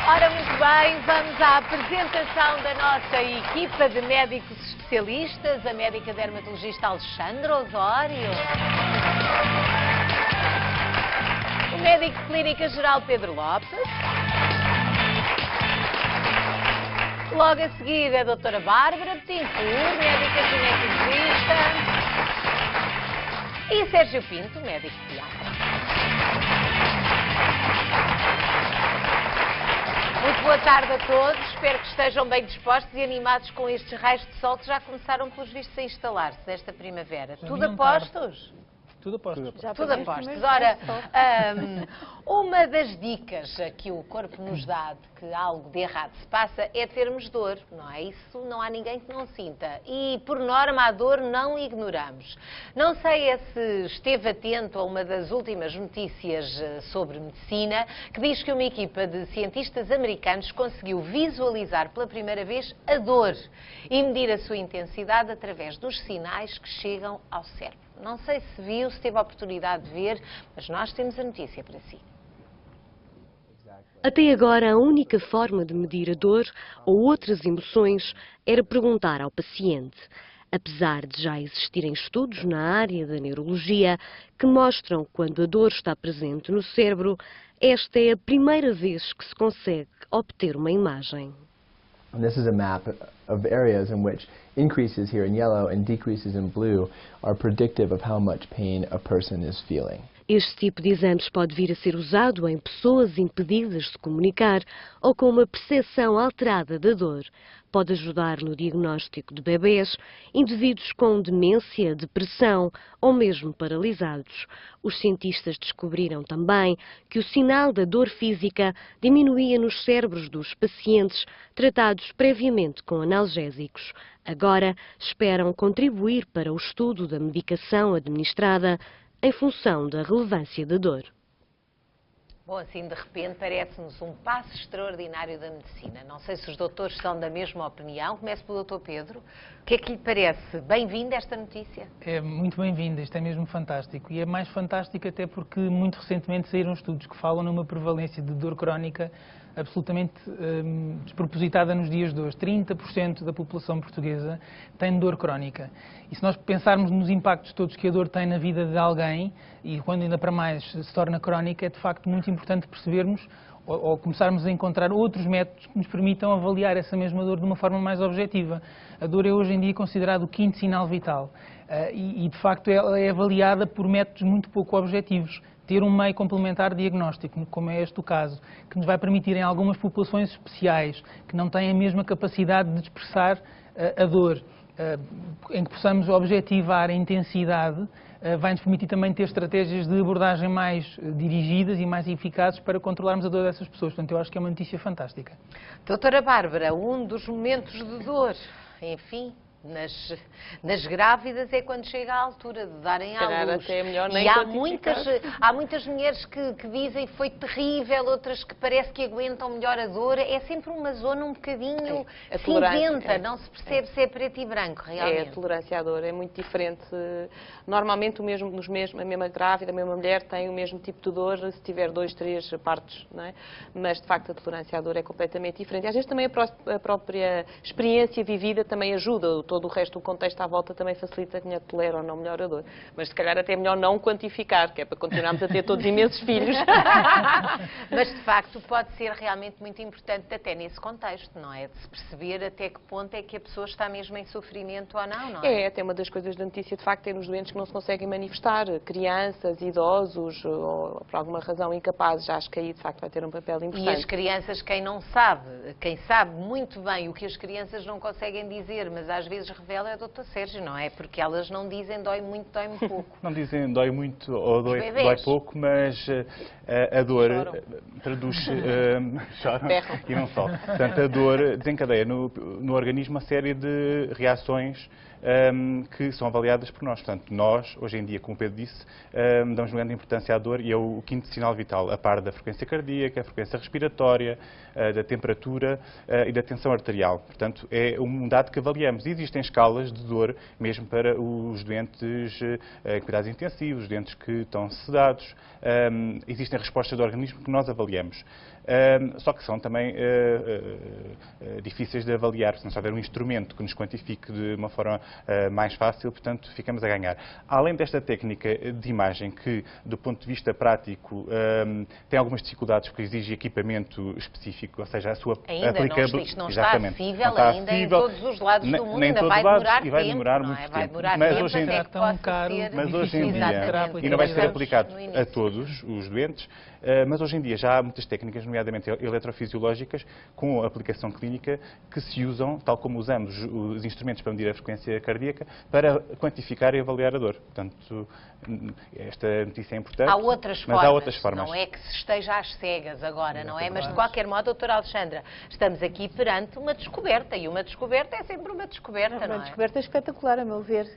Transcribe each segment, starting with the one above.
Ora, muito bem, vamos à apresentação da nossa equipa de médicos especialistas, a médica dermatologista Alexandra Osório, o médico de clínica geral Pedro Lopes, logo a seguir a doutora Bárbara Betancourt, médica ginecologista, e Sérgio Pinto, médico pediatra. Muito boa tarde a todos, espero que estejam bem dispostos e animados com estes raios de sol que já começaram, pelos vistos, a instalar-se nesta primavera. Tudo a postos? Tudo a postos. Tudo a postos. Ora, uma das dicas que o corpo nos dá de que algo de errado se passa é termos dor, não é? Isso não há ninguém que não sinta. E, por norma, a dor não ignoramos. Não sei se esteve atento a uma das últimas notícias sobre medicina, que diz que uma equipa de cientistas americanos conseguiu visualizar pela primeira vez a dor e medir a sua intensidade através dos sinais que chegam ao cérebro. Não sei se viu, se teve a oportunidade de ver, mas nós temos a notícia para si. Até agora, a única forma de medir a dor ou outras emoções era perguntar ao paciente. Apesar de já existirem estudos na área da neurologia que mostram quando a dor está presente no cérebro, esta é a primeira vez que se consegue obter uma imagem. And this is a map of areas in which increases here in yellow and decreases in blue are predictive of how much pain a person is feeling. Este tipo de exames pode vir a ser usado em pessoas impedidas de comunicar ou com uma percepção alterada da dor. Pode ajudar no diagnóstico de bebês, indivíduos com demência, depressão ou mesmo paralisados. Os cientistas descobriram também que o sinal da dor física diminuía nos cérebros dos pacientes tratados previamente com analgésicos. Agora esperam contribuir para o estudo da medicação administrada em função da relevância da dor. Bom, assim de repente parece-nos um passo extraordinário da medicina. Não sei se os doutores são da mesma opinião. Começo pelo doutor Pedro. O que é que lhe parece? Bem-vinda esta notícia? É muito bem-vinda, isto é mesmo fantástico. E é mais fantástico até porque muito recentemente saíram estudos que falam numa prevalência de dor crónica absolutamente despropositada nos dias de hoje. 30% da população portuguesa tem dor crónica. E se nós pensarmos nos impactos todos que a dor tem na vida de alguém, e quando ainda para mais se torna crónica, é de facto muito importante percebermos ou começarmos a encontrar outros métodos que nos permitam avaliar essa mesma dor de uma forma mais objetiva. A dor é hoje em dia considerado o quinto sinal vital e de facto ela é avaliada por métodos muito pouco objetivos. Ter um meio complementar diagnóstico, como é este o caso, que nos vai permitir em algumas populações especiais, que não têm a mesma capacidade de expressar a dor, em que possamos objetivar a intensidade, vai-nos permitir também ter estratégias de abordagem mais dirigidas e mais eficazes para controlarmos a dor dessas pessoas. Portanto, eu acho que é uma notícia fantástica. Doutora Bárbara, um dos momentos de dor, enfim, nas grávidas é quando chega a altura de darem à luz. Até é melhor nem e há muitas mulheres que dizem que foi terrível, outras que parece que aguentam melhor a dor. É sempre uma zona um bocadinho cinzenta, não se percebe se é preto e branco, realmente. É, a tolerância à dor é muito diferente. Normalmente a mesma grávida, a mesma mulher tem o mesmo tipo de dor se tiver 2, 3 partos, não é? Mas de facto a tolerância à dor é completamente diferente. E às vezes também a própria experiência vivida também ajuda. Todo o resto, o contexto à volta também facilita quem a tolera ou não melhor a dor. Mas se calhar até é melhor não quantificar, que é para continuarmos a ter todos imensos filhos. Mas de facto pode ser realmente muito importante até nesse contexto, não é? De se perceber até que ponto é que a pessoa está mesmo em sofrimento ou não, não é? É, até uma das coisas da notícia de facto é nos doentes que não se conseguem manifestar, crianças, idosos, ou por alguma razão incapazes, acho que aí de facto vai ter um papel importante. E as crianças, quem sabe muito bem o que as crianças não conseguem dizer, mas às vezes revela é o Dr. Sérgio, não é? Porque elas não dizem dói muito, dói-me pouco. Não dizem dói muito ou dói pouco, mas a dor traduz... choram e não só. Portanto, a dor desencadeia no organismo uma série de reações que são avaliadas por nós. Portanto, nós, hoje em dia, como o Pedro disse, damos grande importância à dor e é o quinto sinal vital, a par da frequência cardíaca, a frequência respiratória, da temperatura e da tensão arterial. Portanto, é um dado que avaliamos. E existem escalas de dor mesmo para os doentes em cuidados intensivos, os doentes que estão sedados. Existem respostas do organismo que nós avaliamos. só que são também difíceis de avaliar. Se não houver um instrumento que nos quantifique de uma forma mais fácil, portanto, ficamos a ganhar. Além desta técnica de imagem, que, do ponto de vista prático, tem algumas dificuldades porque exige equipamento específico, ou seja, a sua aplicabilidade. Isto não está acessível ainda em todos os lados do mundo, ainda vai demorar tempo, vai demorar muito tempo. Vai demorar mas tempo hoje em dia, mas hoje em dia, e não vai ser aplicado a todos os doentes, mas hoje em dia já há muitas técnicas, nomeadamente eletrofisiológicas, com aplicação clínica, que se usam, tal como usamos os instrumentos para medir a frequência cardíaca, para quantificar e avaliar a dor. Portanto, esta notícia é importante. Há outras mas formas, há outras formas. Não é que se esteja às cegas agora, não é? Mas, de qualquer modo, doutora Alexandra, estamos aqui perante uma descoberta, e uma descoberta é sempre uma descoberta, não é? Uma descoberta espetacular, a meu ver.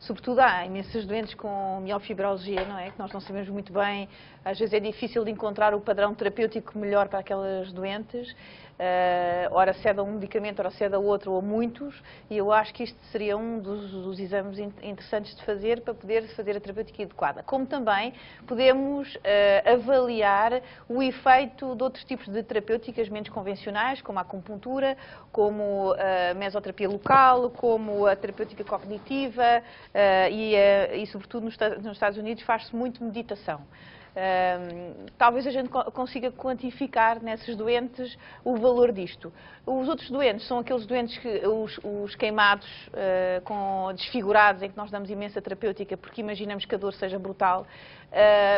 Sobretudo há imensos doentes com miofibrosia, não é? Que nós não sabemos muito bem. Às vezes é difícil de encontrar o padrão terapêutico melhor para aquelas doentes. Ora cede a um medicamento, ora cede a outro, ou muitos. E eu acho que isto seria um dos exames interessantes de fazer para poder fazer a terapêutica adequada. Como também podemos avaliar o efeito de outros tipos de terapêuticas menos convencionais, como a acupuntura, como a mesoterapia local, como a terapêutica cognitiva e sobretudo nos Estados Unidos faz-se muito meditação. Talvez a gente consiga quantificar nesses doentes o valor disto. Os outros doentes são aqueles doentes, os queimados, desfigurados, em que nós damos imensa terapêutica porque imaginamos que a dor seja brutal.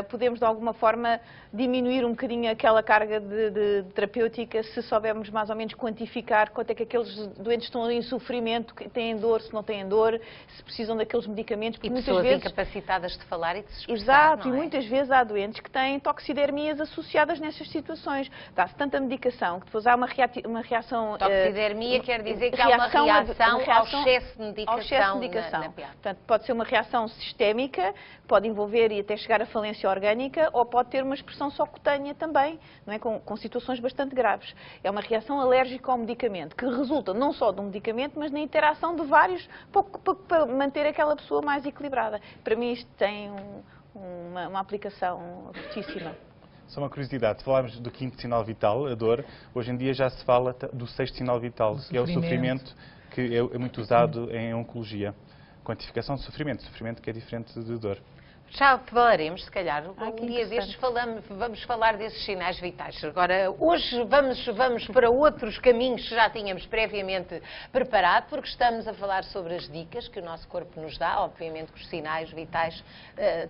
Podemos de alguma forma diminuir um bocadinho aquela carga de terapêutica se soubermos mais ou menos quantificar quanto é que aqueles doentes estão em sofrimento, têm dor, se não têm dor, se precisam daqueles medicamentos. E pessoas incapacitadas de falar e de se expressar. Exato, e muitas vezes há doentes que têm toxidermias associadas nessas situações. Dá-se tanta medicação que depois há uma reação... Toxidermia quer dizer que há uma reação ao excesso de medicação na pele. Portanto, pode ser uma reação sistémica, pode envolver e até chegar à falência orgânica, ou pode ter uma expressão só cutânea também, não é? Com situações bastante graves. É uma reação alérgica ao medicamento, que resulta não só do medicamento, mas na interação de vários, para manter aquela pessoa mais equilibrada. Para mim isto tem uma aplicação fortíssima. Só uma curiosidade, falámos do quinto sinal vital, a dor, hoje em dia já se fala do sexto sinal vital, que é o sofrimento, que é muito usado em oncologia. Quantificação de sofrimento que é diferente de dor. Já falaremos, se calhar, um dia destes vamos falar desses sinais vitais. Agora, hoje vamos para outros caminhos que já tínhamos previamente preparado, porque estamos a falar sobre as dicas que o nosso corpo nos dá. Obviamente que os sinais vitais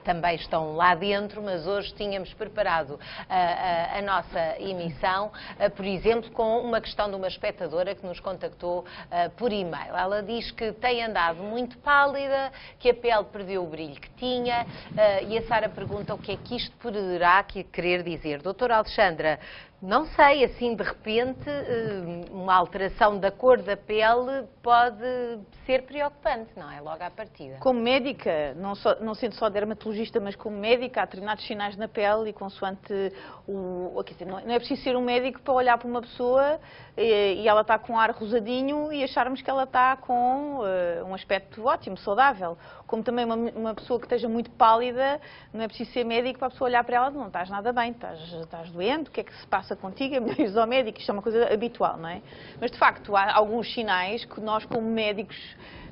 também estão lá dentro, mas hoje tínhamos preparado a nossa emissão, por exemplo, com uma questão de uma espectadora que nos contactou por e-mail. Ela diz que tem andado muito pálida, que a pele perdeu o brilho que tinha. E a Sara pergunta o que é que isto poderá querer dizer. Doutora Alexandra, não sei, assim de repente, uma alteração da cor da pele pode ser preocupante, não é? Logo à partida. Como médica, não sendo só dermatologista, mas como médica, há determinados sinais na pele e consoante quer dizer, não é preciso ser um médico para olhar para uma pessoa e ela está com um ar rosadinho e acharmos que ela está com um aspecto ótimo, saudável. Como também uma pessoa que esteja muito pálida, não é preciso ser médico para a pessoa olhar para ela, não estás nada bem, estás doente, o que é que se passa contigo? É melhor ir ao médico, isto é uma coisa habitual, não é? Mas de facto há alguns sinais que nós como médicos,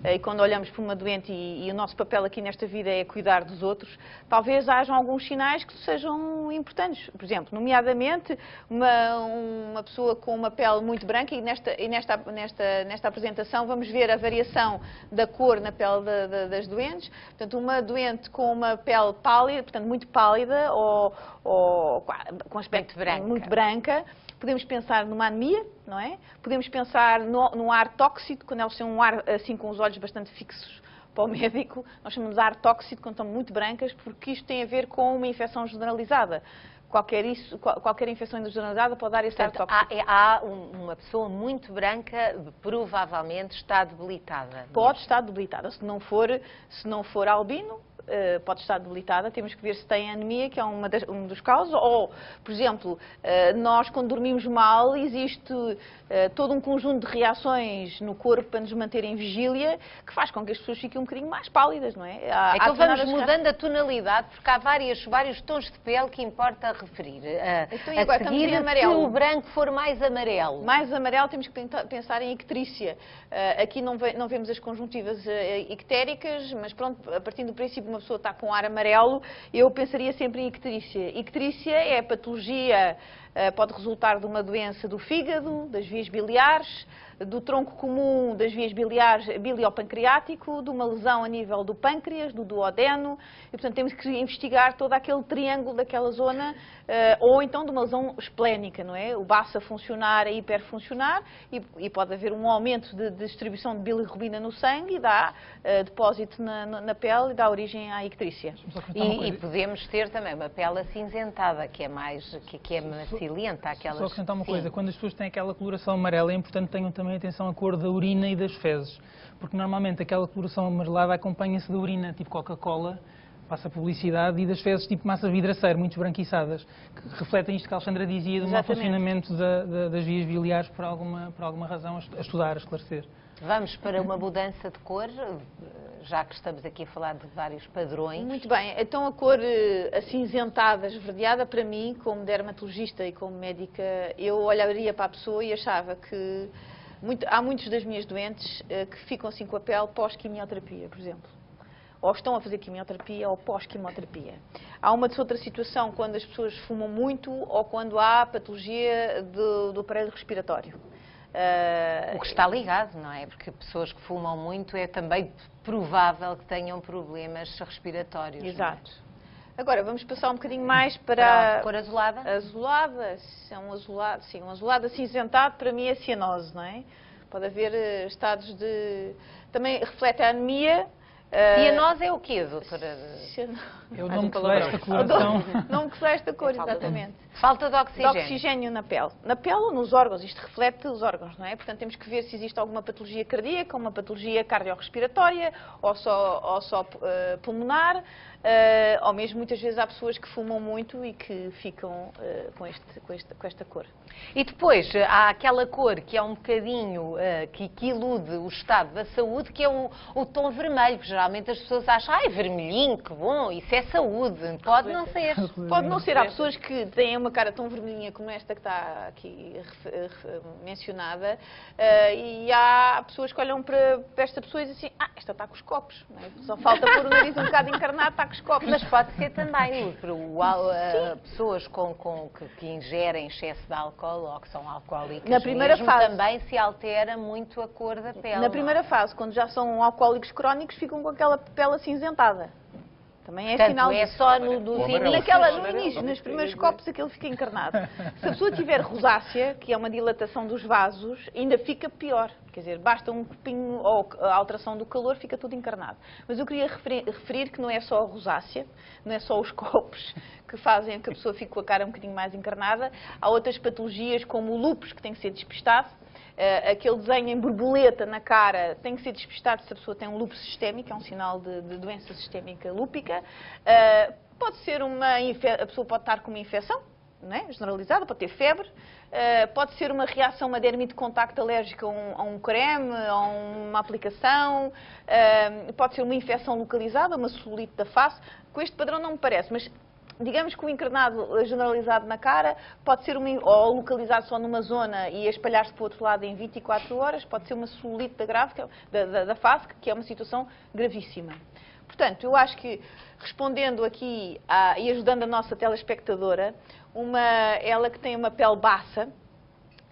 e quando olhamos para uma doente e o nosso papel aqui nesta vida é cuidar dos outros, talvez hajam alguns sinais que sejam importantes. Por exemplo, nomeadamente uma pessoa com uma pele muito branca e nesta apresentação vamos ver a variação da cor na pele das doentes. Portanto, uma doente com uma pele pálida, portanto muito pálida ou com aspecto muito branca. Podemos pensar numa anemia, não é? Podemos pensar no ar tóxico, quando elas têm um ar assim com os olhos bastante fixos para o médico. Nós chamamos de ar tóxico quando estão muito brancas, porque isto tem a ver com uma infecção generalizada. Qualquer infecção generalizada pode dar esse ar tóxico. Há uma pessoa muito branca, provavelmente está debilitada. Pode estar debilitada. Se não for albino, pode estar debilitada, temos que ver se tem anemia, que é um dos causas, ou, por exemplo, nós quando dormimos mal, existe todo um conjunto de reações no corpo para nos manter em vigília, que faz com que as pessoas fiquem um bocadinho mais pálidas, não é? Então vamos mudando a tonalidade, porque há vários tons de pele que importa referir. Então, e agora, estamos em amarelo. Se o branco for mais amarelo. Mais amarelo, temos que pensar em icterícia. Aqui não vemos as conjuntivas ictéricas, mas pronto, a partir do princípio uma pessoa está com ar amarelo, eu pensaria sempre em icterícia. Icterícia é a patologia, pode resultar de uma doença do fígado, das vias biliares, do tronco comum das vias biliares, biliopancreático, de uma lesão a nível do pâncreas, do duodeno, e portanto temos que investigar todo aquele triângulo daquela zona, ou então de uma lesão esplénica, não é? O baço a funcionar, a hiperfuncionar, e pode haver um aumento de distribuição de bilirrubina no sangue e dá depósito na pele e dá origem à icterícia. E podemos ter também uma pele acinzentada, que é macilenta. Só acrescentar uma coisa, quando as pessoas têm aquela coloração amarela, é importante que tenham também atenção à cor da urina e das fezes, porque normalmente aquela coloração amarelada acompanha-se da urina, tipo Coca-Cola, passa publicidade, e das fezes tipo massa vidraceira, muito esbranquiçadas, que refletem isto que a Alexandra dizia, do mau funcionamento das vias biliares por alguma razão a estudar, a esclarecer. Vamos para uma mudança de cor, já que estamos aqui a falar de vários padrões. Muito bem, então a cor acinzentada, esverdeada, para mim, como dermatologista e como médica, eu olharia para a pessoa e achava que há muitos das minhas doentes que ficam assim com a pele pós-quimioterapia, por exemplo. Ou estão a fazer quimioterapia ou pós-quimioterapia. Há uma outra situação quando as pessoas fumam muito ou quando há patologia do aparelho respiratório. O que está ligado, não é? Porque pessoas que fumam muito é também provável que tenham problemas respiratórios. Exato. Agora, vamos passar um bocadinho mais para a cor azulada. Azulada, um azulado acinzentado, para mim é cianose, não é? Pode haver estados de... Também reflete a anemia. Cianose é o quê, doutora? É o nome que se dá esta coloração. O nome que se dá esta cor, exatamente. Falta de oxigênio. De oxigênio na pele. Na pele ou nos órgãos, isto reflete os órgãos, não é? Portanto, temos que ver se existe alguma patologia cardíaca, uma patologia cardiorrespiratória, ou só pulmonar, ou mesmo muitas vezes há pessoas que fumam muito e que ficam com esta cor. E depois há aquela cor que é um bocadinho, que ilude o estado da saúde, que é o tom vermelho, porque geralmente as pessoas acham, ai, vermelhinho, que bom, isso é saúde. Pode não ser. Pode não ser. Há pessoas que têm uma cara tão vermelhinha como esta que está aqui mencionada, e há pessoas que olham para esta pessoa e dizem assim, esta está com os copos. Não é? Só falta pôr o nariz um bocado encarnado, está com os copos. Mas pode ser também pessoas que ingerem excesso de álcool ou que são alcoólicas. Na primeira fase também se altera muito a cor da pele. Na primeira fase, quando já são alcoólicos crónicos, ficam com aquela pele acinzentada. Também é sinal é só no início, nos primeiros copos aquilo fica encarnado. Se a pessoa tiver rosácea, que é uma dilatação dos vasos, ainda fica pior. Quer dizer, basta um copinho ou a alteração do calor, fica tudo encarnado. Mas eu queria referir que não é só a rosácea, não é só os copos que fazem que a pessoa fique com a cara um bocadinho mais encarnada. Há outras patologias como o lúpus que tem que ser despistado. Aquele desenho em borboleta na cara tem que ser despistado se a pessoa tem um lúpus sistémico, é um sinal de doença sistémica lúpica. Pode ser a pessoa pode estar com uma infecção, não é? Generalizada, pode ter febre. Pode ser uma reação, uma dermite de contacto alérgica a um creme, a uma aplicação. Pode ser uma infecção localizada, uma celulite da face. Com este padrão não me parece, mas digamos que o encarnado generalizado na cara pode ser ou localizado só numa zona e espalhar-se para o outro lado em 24 horas, pode ser uma celulite da face, que é uma situação gravíssima. Portanto, eu acho que, respondendo aqui e ajudando a nossa telespectadora, ela que tem uma pele baça,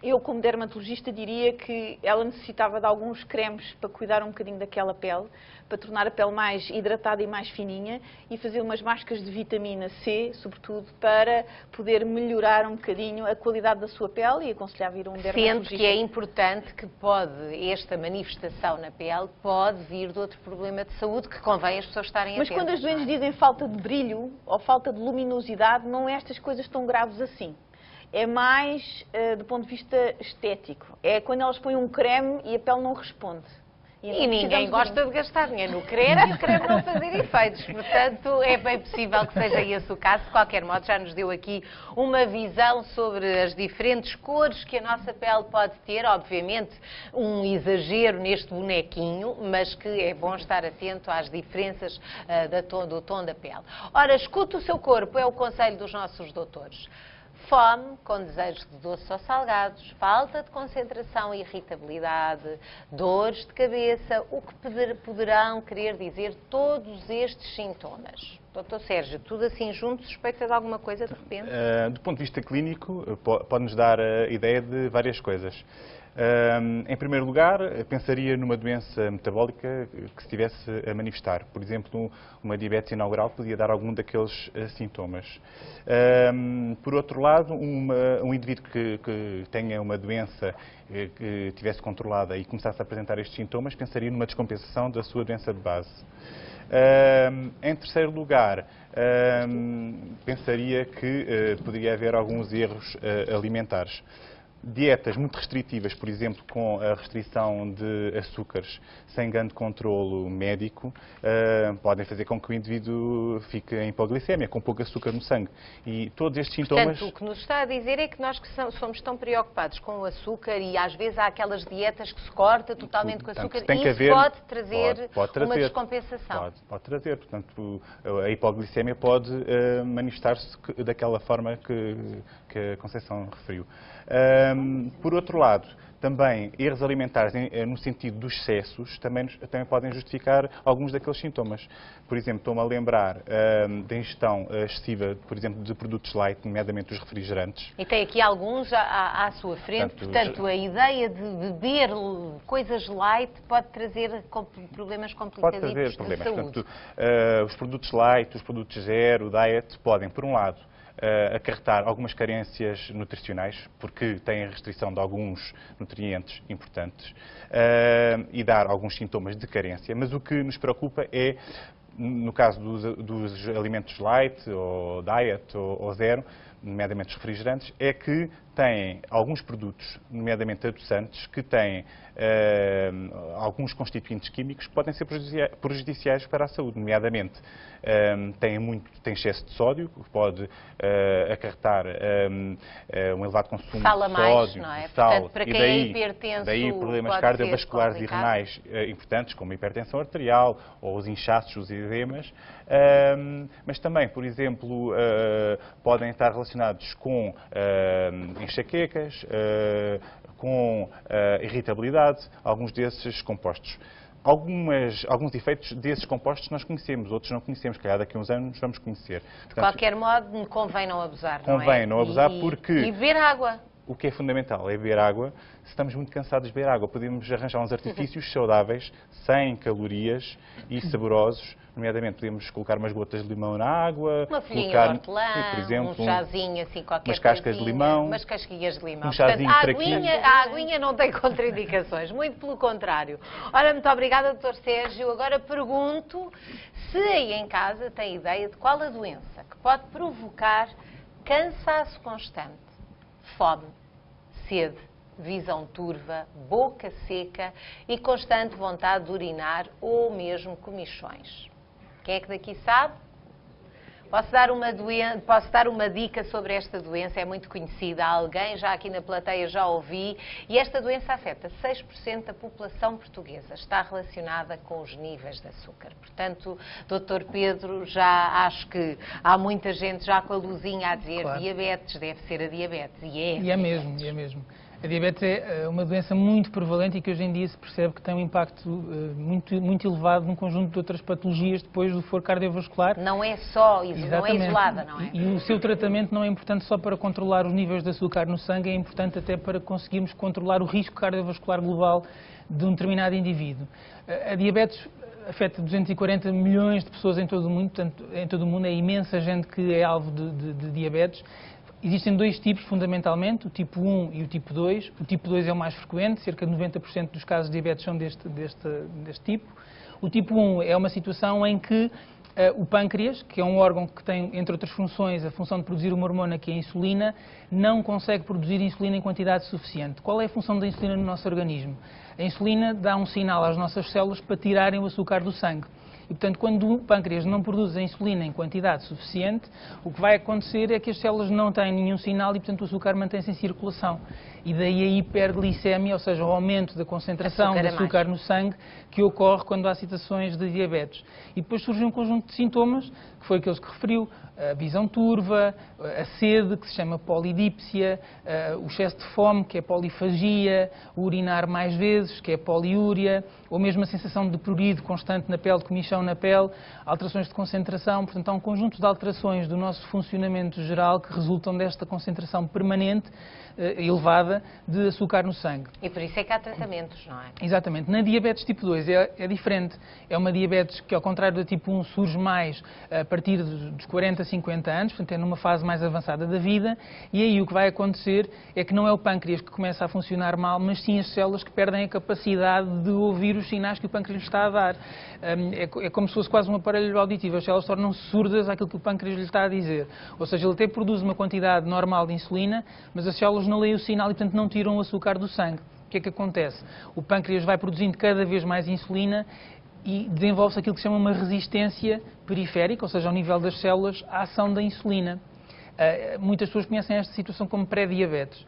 eu como dermatologista diria que ela necessitava de alguns cremes para cuidar um bocadinho daquela pele, para tornar a pele mais hidratada e mais fininha e fazer umas máscaras de vitamina C, sobretudo, para poder melhorar um bocadinho a qualidade da sua pele e aconselhava ir a um dermatologista. Sendo que é importante que esta manifestação na pele pode vir de outro problema de saúde que convém as pessoas estarem atentas. Mas quando as doentes dizem falta de brilho ou falta de luminosidade, não é estas coisas tão graves assim. É mais do ponto de vista estético. É quando elas põem um creme e a pele não responde. E ninguém gosta de gastar dinheiro no creme e o creme não fazer efeitos. Portanto, é bem possível que seja esse o caso. De qualquer modo, já nos deu aqui uma visão sobre as diferentes cores que a nossa pele pode ter. Obviamente, um exagero neste bonequinho, mas que é bom estar atento às diferenças do tom da pele. Ora, escute o seu corpo, é o conselho dos nossos doutores. Fome, com desejos de doces ou salgados, falta de concentração e irritabilidade, dores de cabeça, o que poderão querer dizer todos estes sintomas? Dr. Sérgio, tudo assim junto, suspeita de alguma coisa de repente? Do ponto de vista clínico, pode-nos dar a ideia de várias coisas. Em primeiro lugar, pensaria numa doença metabólica que se estivesse a manifestar. Por exemplo, uma diabetes inaugural podia dar algum daqueles sintomas. Por outro lado, um indivíduo que tenha uma doença que estivesse controlada e começasse a apresentar estes sintomas, pensaria numa descompensação da sua doença de base. Em terceiro lugar, pensaria que poderia haver alguns erros alimentares. Dietas muito restritivas, por exemplo, com a restrição de açúcares sem grande controlo médico, podem fazer com que o indivíduo fique em hipoglicemia, com pouco açúcar no sangue. E todos estes sintomas... Portanto, o que nos está a dizer é que nós que somos tão preocupados com o açúcar e às vezes há aquelas dietas que se corta totalmente com açúcar e isso pode trazer uma descompensação. Pode trazer. Portanto, a hipoglicemia pode manifestar-se daquela forma que a Conceição referiu. Por outro lado, também erros alimentares no sentido dos excessos também podem justificar alguns daqueles sintomas. Por exemplo, estou-me a lembrar da ingestão excessiva, por exemplo, de produtos light, nomeadamente os refrigerantes. E tem aqui alguns à sua frente, portanto, a ideia de beber coisas light pode trazer problemas complicadíssimos de saúde. Portanto, os produtos light, os produtos zero, diet, podem, por um lado, acarretar algumas carências nutricionais, porque têm restrição de alguns nutrientes importantes e dar alguns sintomas de carência, mas o que nos preocupa é, no caso dos alimentos light, ou diet, ou zero, nomeadamente os refrigerantes, é que têm alguns produtos, nomeadamente adoçantes, que têm alguns constituintes químicos que podem ser prejudiciais para a saúde, nomeadamente tem excesso de sódio, que pode acarretar um elevado consumo sal a de mais, sódio, não é? de sal, Portanto, para quem é hipertenso, daí problemas cardiovasculares e renais importantes, como a hipertensão arterial ou os inchaços, os edemas, mas também, por exemplo, podem estar relacionados com enxaquecas, com irritabilidade, alguns desses compostos. Alguns efeitos desses compostos nós conhecemos, outros não conhecemos, calhar daqui a uns anos vamos conhecer. Portanto, de qualquer modo, convém não abusar, não é? Convém não abusar porque... E beber água. O que é fundamental é beber água. Se estamos muito cansados de beber água, podemos arranjar uns artifícios saudáveis, sem calorias e saborosos. Nomeadamente, podemos colocar umas gotas de limão na água, uma folhinha de hortelã, por exemplo, um chazinho, assim, qualquer umas cascas de limão, umas casquinhas de limão. Um chazinho Portanto, a aguinha não tem contraindicações, muito pelo contrário. Ora, muito obrigada, Dr. Sérgio. Agora pergunto se aí em casa tem ideia de qual a doença que pode provocar cansaço constante, fome, sede, visão turva, boca seca e constante vontade de urinar ou mesmo comichões. Quem é que daqui sabe? Posso dar uma dica sobre esta doença, é muito conhecida, alguém já aqui na plateia já ouvi, e esta doença afeta 6% da população portuguesa, está relacionada com os níveis de açúcar. Portanto, Dr. Pedro, já acho que há muita gente já com a luzinha a dizer claro. Diabetes, deve ser a diabetes, e é mesmo. A diabetes é uma doença muito prevalente e que hoje em dia se percebe que tem um impacto muito elevado num conjunto de outras patologias depois do foro cardiovascular. Não é só, não é isolada, não é? E o seu tratamento não é importante só para controlar os níveis de açúcar no sangue, é importante até para conseguirmos controlar o risco cardiovascular global de um determinado indivíduo. A diabetes afeta 240 milhões de pessoas em todo o mundo, portanto, em todo o mundo é imensa gente que é alvo de diabetes. Existem dois tipos, fundamentalmente, o tipo 1 e o tipo 2. O tipo 2 é o mais frequente, cerca de 90% dos casos de diabetes são deste tipo. O tipo 1 é uma situação em que O pâncreas, que é um órgão que tem, entre outras funções, a função de produzir uma hormona que é a insulina, não consegue produzir insulina em quantidade suficiente. Qual é a função da insulina no nosso organismo? A insulina dá um sinal às nossas células para tirarem o açúcar do sangue. E, portanto, quando o pâncreas não produz a insulina em quantidade suficiente, o que vai acontecer é que as células não têm nenhum sinal e, portanto, o açúcar mantém-se em circulação. E daí a hiperglicemia, ou seja, o aumento da concentração de açúcar no sangue que ocorre quando há situações de diabetes. E depois surge um conjunto de sintomas, que foi aqueles que referiu, a visão turva, a sede, que se chama polidípsia, o excesso de fome, que é polifagia, o urinar mais vezes, que é poliúria, ou mesmo a sensação de prurido constante na pele, de comichão na pele, alterações de concentração. Portanto, há um conjunto de alterações do nosso funcionamento geral que resultam desta concentração permanente, elevada, de açúcar no sangue. E por isso é que há tratamentos, não é? Exatamente. Na diabetes tipo 2 é diferente. É uma diabetes que, ao contrário da tipo 1, surge mais a partir dos 40, 50 anos, portanto é numa fase mais avançada da vida, e aí o que vai acontecer é que não é o pâncreas que começa a funcionar mal, mas sim as células que perdem a capacidade de ouvir os sinais que o pâncreas lhe está a dar. É como se fosse quase um aparelho auditivo. As células tornam-se surdas àquilo que o pâncreas lhe está a dizer. Ou seja, ele até produz uma quantidade normal de insulina, mas as células não leem o sinal e, portanto, não tiram o açúcar do sangue. O que é que acontece? O pâncreas vai produzindo cada vez mais insulina e desenvolve-se aquilo que se chama uma resistência periférica, ou seja, ao nível das células, à ação da insulina. Muitas pessoas conhecem esta situação como pré-diabetes.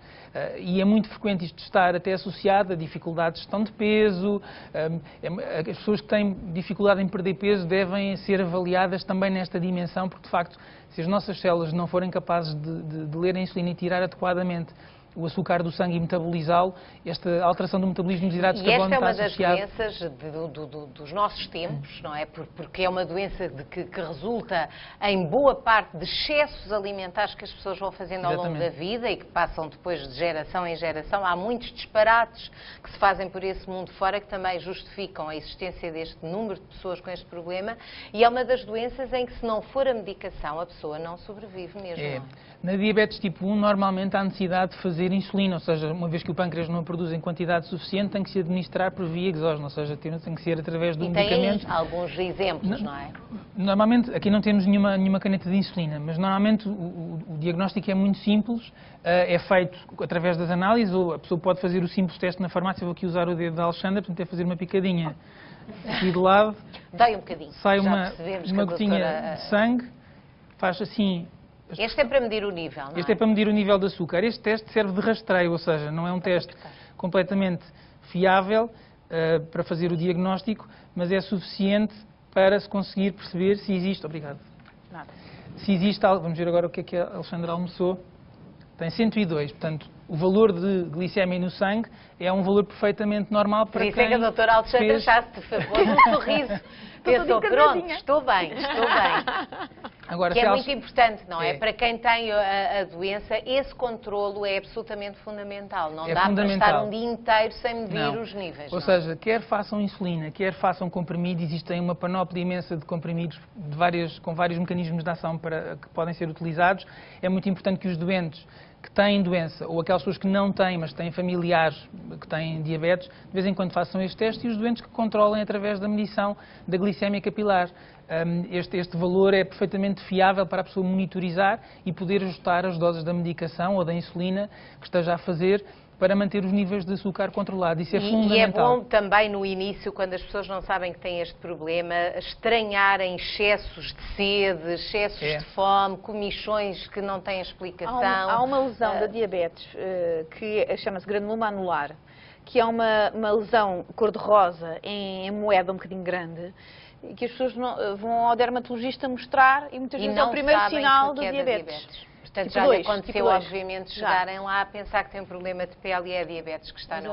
E é muito frequente isto estar até associado a dificuldades de gestão de peso. As pessoas que têm dificuldade em perder peso devem ser avaliadas também nesta dimensão, porque de facto, se as nossas células não forem capazes de ler a insulina e tirar adequadamente o açúcar do sangue e metabolizá-lo, esta alteração do metabolismo dos hidratos de carbono está associada. E esta é uma das doenças dos nossos tempos, não é? Porque é uma doença que resulta em boa parte de excessos alimentares que as pessoas vão fazendo ao longo da vida e que passam depois de geração em geração. Há muitos disparates que se fazem por esse mundo fora que também justificam a existência deste número de pessoas com este problema, e é uma das doenças em que, se não for a medicação, a pessoa não sobrevive mesmo. Não é? Na diabetes tipo 1, normalmente há necessidade de fazer insulina, ou seja, uma vez que o pâncreas não a produz em quantidade suficiente, tem que se administrar por via exógena, ou seja, tem que ser através do medicamento. E tem alguns exemplos, não é? Normalmente, aqui não temos nenhuma caneta de insulina, mas normalmente o diagnóstico é muito simples, é feito através das análises, ou a pessoa pode fazer o simples teste na farmácia. Vou aqui usar o dedo da Alexandra, portanto é fazer uma picadinha aqui de lado. Dói um bocadinho. Sai uma gotinha de sangue, faz assim. Este é para medir o nível, não é? Este é para medir o nível de açúcar. Este teste serve de rastreio, ou seja, não é um teste completamente fiável para fazer o diagnóstico, mas é suficiente para se conseguir perceber se existe... Obrigado. Nada. Se existe algo... Vamos ver agora o que a Alexandra almoçou. Tem 102, portanto, o valor de glicemia no sangue é um valor perfeitamente normal para quem... Por isso é que a doutora Alexandra achasse, por favor, um sorriso. Pensou, pronto, estou bem. Agora, que é muito importante, não é? Para quem tem a doença, esse controlo é absolutamente fundamental. Não dá para estar um dia inteiro sem medir os níveis. Ou seja, quer façam insulina, quer façam comprimidos, existem uma panóplia imensa de comprimidos com vários mecanismos de ação que podem ser utilizados. É muito importante que os doentes que têm doença, ou aquelas pessoas que não têm, mas têm familiares que têm diabetes, de vez em quando façam este teste, e os doentes que controlem através da medição da glicemia capilar. Este valor é perfeitamente fiável para a pessoa monitorizar e poder ajustar as doses da medicação ou da insulina que esteja a fazer para manter os níveis de açúcar controlados. Isso é fundamental. E é bom também no início, quando as pessoas não sabem que têm este problema, estranharem excessos de sede, excessos de fome, comichões que não têm explicação. Há uma lesão da diabetes que chama-se granuloma anular, que é uma lesão cor-de-rosa em moeda um bocadinho grande, e que as pessoas vão ao dermatologista mostrar, e muitas vezes é o primeiro sinal de diabetes. Portanto, já lhe aconteceu, obviamente, chegarem lá a pensar que tem um problema de pele e é a diabetes que está na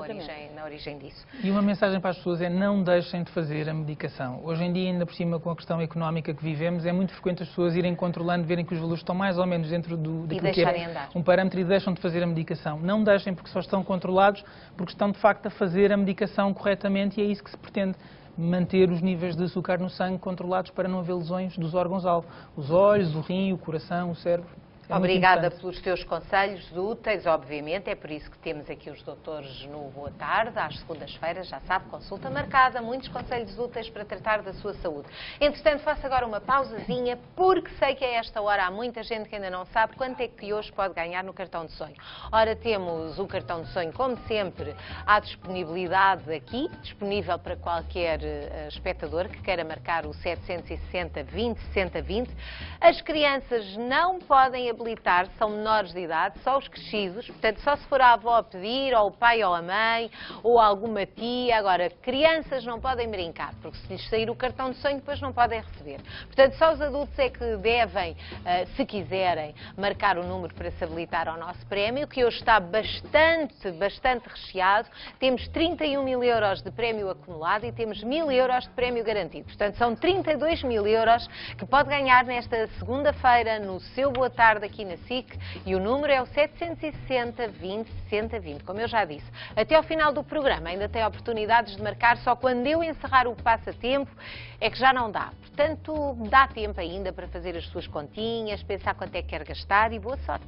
origem disso. E uma mensagem para as pessoas é: não deixem de fazer a medicação. Hoje em dia, ainda por cima, com a questão económica que vivemos, é muito frequente as pessoas irem controlando, verem que os valores estão mais ou menos dentro daquilo que é um parâmetro, e deixam de fazer a medicação. Não deixem, porque só estão controlados, porque estão, de facto, a fazer a medicação corretamente, e é isso que se pretende. Manter os níveis de açúcar no sangue controlados para não haver lesões dos órgãos-alvo. Os olhos, o rim, o coração, o cérebro. Obrigada pelos teus conselhos úteis, obviamente, é por isso que temos aqui os doutores no Boa Tarde, às segundas-feiras, já sabe, consulta marcada, muitos conselhos úteis para tratar da sua saúde. Entretanto, faço agora uma pausazinha, porque sei que a esta hora há muita gente que ainda não sabe quanto é que hoje pode ganhar no cartão de sonho. Ora, temos o cartão de sonho, como sempre, à disponibilidade aqui, disponível para qualquer espectador que queira marcar o 760 20 60 20. As crianças não podem habilitar, são menores de idade, só os crescidos, portanto, só se for a avó pedir, ou o pai ou a mãe, ou alguma tia. Agora, crianças não podem brincar, porque se lhes sair o cartão de sonho, depois não podem receber. Portanto, só os adultos é que devem, se quiserem, marcar o número para se habilitar ao nosso prémio, que hoje está bastante recheado. Temos 31 mil euros de prémio acumulado e temos 1000 euros de prémio garantido. Portanto, são 32 mil euros que pode ganhar nesta segunda-feira no seu Boa Tarde aqui na SIC, e o número é o 760 20 60 20. Como eu já disse, até ao final do programa ainda tem oportunidades de marcar, só quando eu encerrar o passatempo é que já não dá. Portanto, dá tempo ainda para fazer as suas continhas, pensar quanto é que quer gastar, e boa sorte.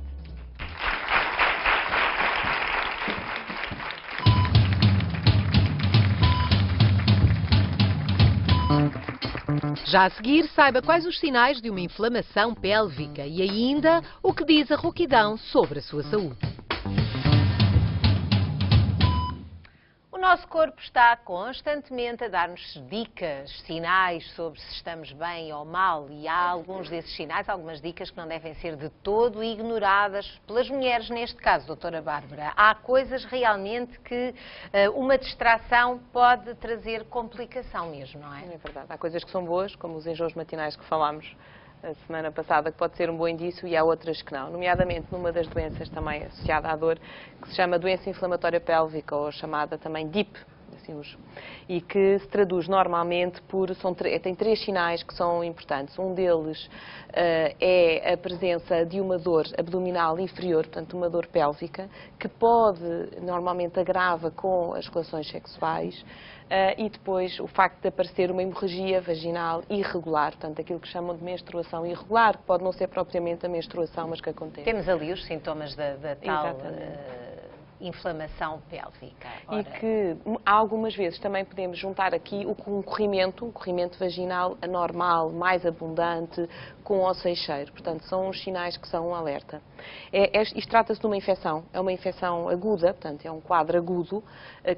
Já a seguir, saiba quais os sinais de uma inflamação pélvica e ainda o que diz a rouquidão sobre a sua saúde. O nosso corpo está constantemente a dar-nos dicas, sinais sobre se estamos bem ou mal, e há alguns desses sinais, algumas dicas que não devem ser de todo ignoradas pelas mulheres, neste caso, doutora Bárbara. Há coisas realmente que uma distração pode trazer complicação mesmo, não é? É verdade. Há coisas que são boas, como os enjoos matinais que falámos a semana passada, que pode ser um bom indício, e há outras que não, nomeadamente numa das doenças também associada à dor, que se chama doença inflamatória pélvica, ou chamada também DIP, assim, e que se traduz normalmente por, tem 3 sinais que são importantes. Um deles é a presença de uma dor abdominal inferior, portanto uma dor pélvica, que normalmente agrava com as relações sexuais. E depois o facto de aparecer uma hemorragia vaginal irregular, portanto aquilo que chamam de menstruação irregular, que pode não ser propriamente a menstruação, mas que acontece. Temos ali os sintomas da tal inflamação pélvica. E que algumas vezes também podemos juntar aqui um corrimento vaginal anormal, mais abundante, com osso cheiro. Portanto, são os sinais que são um alerta. Isto trata-se de uma infecção, é uma infecção aguda, portanto, é um quadro agudo,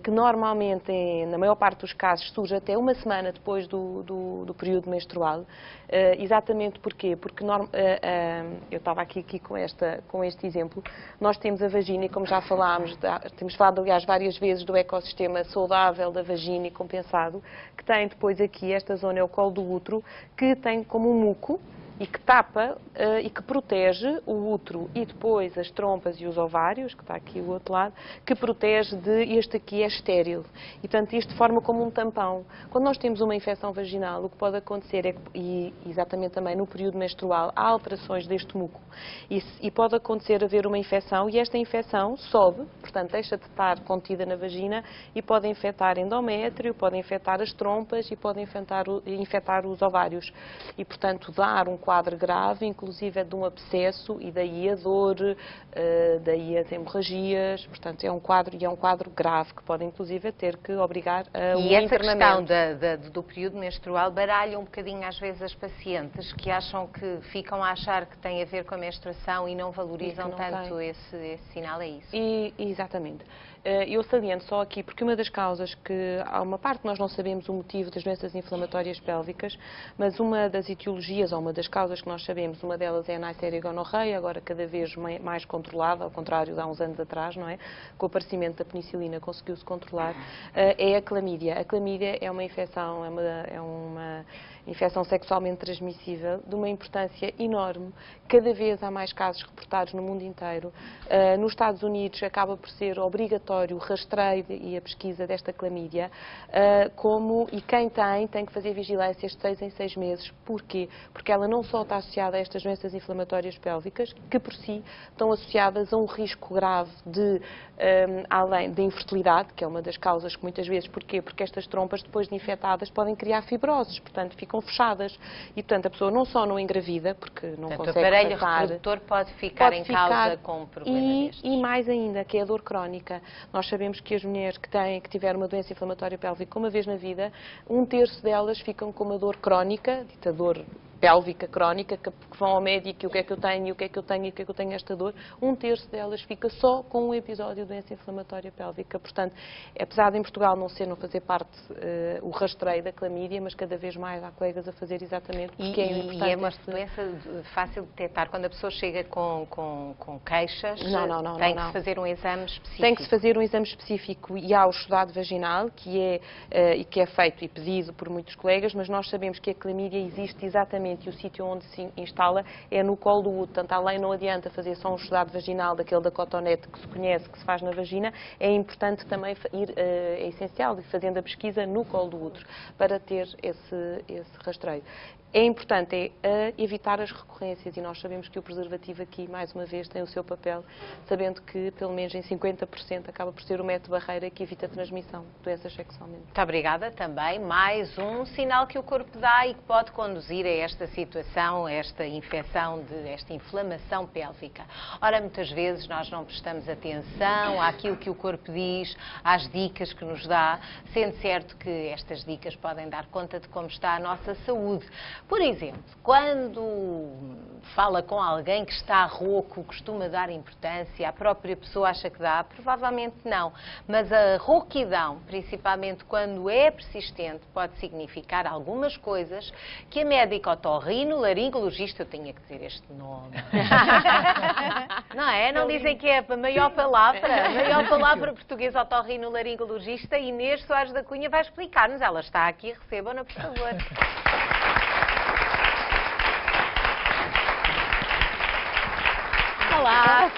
que normalmente, na maior parte dos casos, surge até uma semana depois do período menstrual. Exatamente porquê? Porque eu estava aqui com este exemplo. Nós temos a vagina e, como já falámos, temos falado, aliás, várias vezes do ecossistema saudável da vagina e compensado, que tem depois aqui esta zona, é o colo do útero, que tem como um muco e que tapa e que protege o útero e depois as trompas e os ovários, que está aqui o outro lado, que protege este aqui é estéril. E, portanto, isto forma como um tampão. Quando nós temos uma infecção vaginal, o que pode acontecer é que, e exatamente também no período menstrual, há alterações deste muco. E pode acontecer haver uma infecção, e esta infecção sobe, portanto, deixa de estar contida na vagina e pode infectar endométrio, pode infectar as trompas e pode infectar os ovários. E, portanto, dar um quadro grave, inclusive é de um abscesso, e daí a dor, daí as hemorragias. Portanto, é um quadro grave que pode inclusive ter que obrigar a um internamento. E essa questão do período menstrual baralha um bocadinho às vezes as pacientes, que acham que ficam a achar que tem a ver com a menstruação e não valorizam tanto esse sinal, é isso? Exatamente. Eu saliento só aqui, porque uma das causas que, há uma parte que nós não sabemos o motivo das doenças inflamatórias pélvicas, mas uma das etiologias, ou uma das causas que nós sabemos, uma delas é a Neisseria gonorreia, agora cada vez mais controlada, ao contrário de há uns anos atrás, não é? Com o aparecimento da penicilina conseguiu-se controlar, é a clamídia. A clamídia é uma infecção, é uma infecção sexualmente transmissível de uma importância enorme. Cada vez há mais casos reportados no mundo inteiro. Nos Estados Unidos acaba por ser obrigatório o rastreio e a pesquisa desta clamídia, e quem tem que fazer vigilâncias de 6 em 6 meses. Porquê? Porque ela não só está associada a estas doenças inflamatórias pélvicas, que por si estão associadas a um risco grave além da infertilidade, que é uma das causas que muitas vezes, porquê? Porque estas trompas, depois de infectadas, podem criar fibroses, portanto, ficam fechadas. E, portanto, a pessoa não só não engravida, porque não Portanto, consegue o aparelho passar, reprodutor pode ficar em causa com um problema destes. E mais ainda, que é a dor crónica. Nós sabemos que as mulheres que tiveram uma doença inflamatória pélvica uma vez na vida, 1/3 delas ficam com uma dor crónica, dita dor pélvica crónica, que vão ao médico e o que é que eu tenho, o que é que eu tenho, o que é que eu tenho esta dor, 1/3 delas fica só com um episódio de doença inflamatória pélvica. Portanto, apesar de em Portugal não fazer parte o rastreio da clamídia, mas cada vez mais há colegas a fazer exatamente porque é importante. E é uma doença fácil de detectar. Quando a pessoa chega com queixas, tem que se fazer um exame específico. Tem que se fazer um exame específico e há o exudado vaginal, que é feito e pedido por muitos colegas, mas nós sabemos que a clamídia existe exatamente e o sítio onde se instala é no colo do útero. Portanto, além não adianta fazer só um exudado vaginal daquele da cotonete que se conhece, que se faz na vagina, é importante também é essencial ir fazendo a pesquisa no colo do útero para ter esse rastreio. É importante evitar as recorrências e nós sabemos que o preservativo aqui, mais uma vez, tem o seu papel, sabendo que, pelo menos em 50%, acaba por ser o método barreira que evita a transmissão de doenças sexualmente. Muito obrigada também. Mais um sinal que o corpo dá e que pode conduzir a esta situação, a esta infecção, esta inflamação pélvica. Ora, muitas vezes nós não prestamos atenção àquilo que o corpo diz, às dicas que nos dá, sendo certo que estas dicas podem dar conta de como está a nossa saúde. Por exemplo, quando fala com alguém que está rouco, costuma dar importância, a própria pessoa acha que dá? Provavelmente não. Mas a rouquidão, principalmente quando é persistente, pode significar algumas coisas que a médica otorrinolaringologista, eu tinha que dizer este nome, não é? Não dizem que é a maior palavra portuguesa otorrinolaringologista, Inês Soares da Cunha vai explicar-nos. Ela está aqui, recebam-na, por favor. Olá!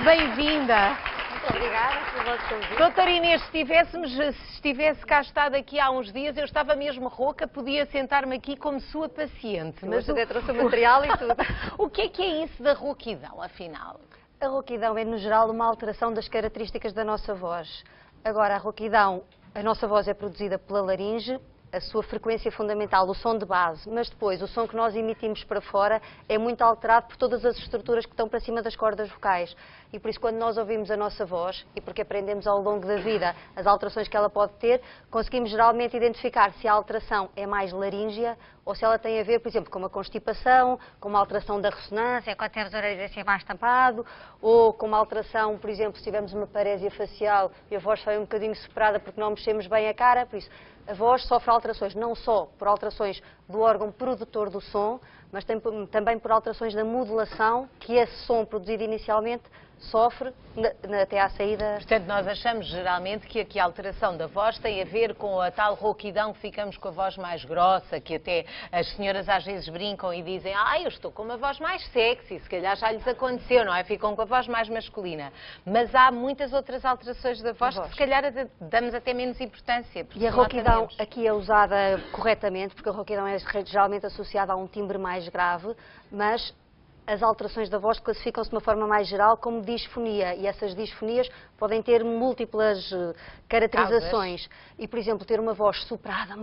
Bem-vinda! Muito obrigada pelo vosso convite. Doutora Inês, se estivesse cá estado aqui há uns dias, eu estava mesmo rouca, podia sentar-me aqui como sua paciente. Mas até trouxe o material e tudo. O que é isso da rouquidão, afinal? A rouquidão é, no geral, uma alteração das características da nossa voz. Agora, a rouquidão, a nossa voz é produzida pela laringe, a sua frequência fundamental, o som de base, mas depois o som que nós emitimos para fora é muito alterado por todas as estruturas que estão para cima das cordas vocais. E por isso, quando nós ouvimos a nossa voz, e porque aprendemos ao longo da vida as alterações que ela pode ter, conseguimos geralmente identificar se a alteração é mais laríngea ou se ela tem a ver, por exemplo, com uma constipação, com uma alteração da ressonância, quando temos o nariz assim mais tampado, ou com uma alteração, por exemplo, se tivermos uma parésia facial e a voz sai um bocadinho soprada porque não mexemos bem a cara, por isso a voz sofre alterações não só por alterações do órgão produtor do som, mas também por alterações da modulação que esse som produzido inicialmente sofre até à saída. Portanto, nós achamos geralmente que a alteração da voz tem a ver com a tal rouquidão, que ficamos com a voz mais grossa, que até as senhoras às vezes brincam e dizem: eu estou com uma voz mais sexy, se calhar já lhes aconteceu, não é? Ficam com a voz mais masculina. Mas há muitas outras alterações da voz que se calhar damos até menos importância. E a rouquidão aqui é usada corretamente, porque a rouquidão é geralmente associada a um timbre mais grave, mas as alterações da voz classificam-se de uma forma mais geral como disfonia, e essas disfonias podem ter múltiplas caracterizações. E, por exemplo, ter uma voz soprada,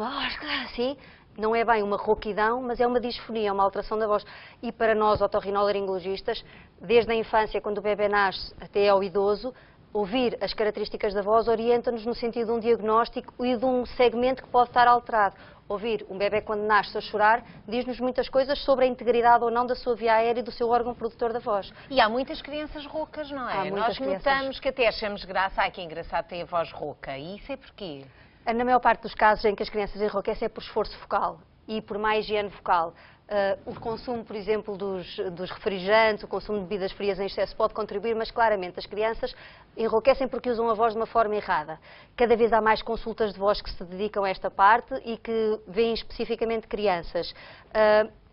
assim, não é bem uma rouquidão, mas é uma disfonia, uma alteração da voz. E para nós, otorrinolaringologistas, desde a infância, quando o bebê nasce, até ao idoso, ouvir as características da voz orienta-nos no sentido de um diagnóstico e de um segmento que pode estar alterado. Ouvir um bebê quando nasce a chorar diz-nos muitas coisas sobre a integridade ou não da sua via aérea e do seu órgão produtor da voz. E há muitas crianças roucas, não é? Nós notamos que até achamos graça, que engraçado, tem a voz rouca. E isso é porquê? Na maior parte dos casos em que as crianças enrouquecem é por esforço vocal e por má higiene vocal. O consumo, por exemplo, dos refrigerantes, o consumo de bebidas frias em excesso pode contribuir, mas claramente as crianças enrouquecem porque usam a voz de uma forma errada. Cada vez há mais consultas de voz que se dedicam a esta parte e que veem especificamente crianças.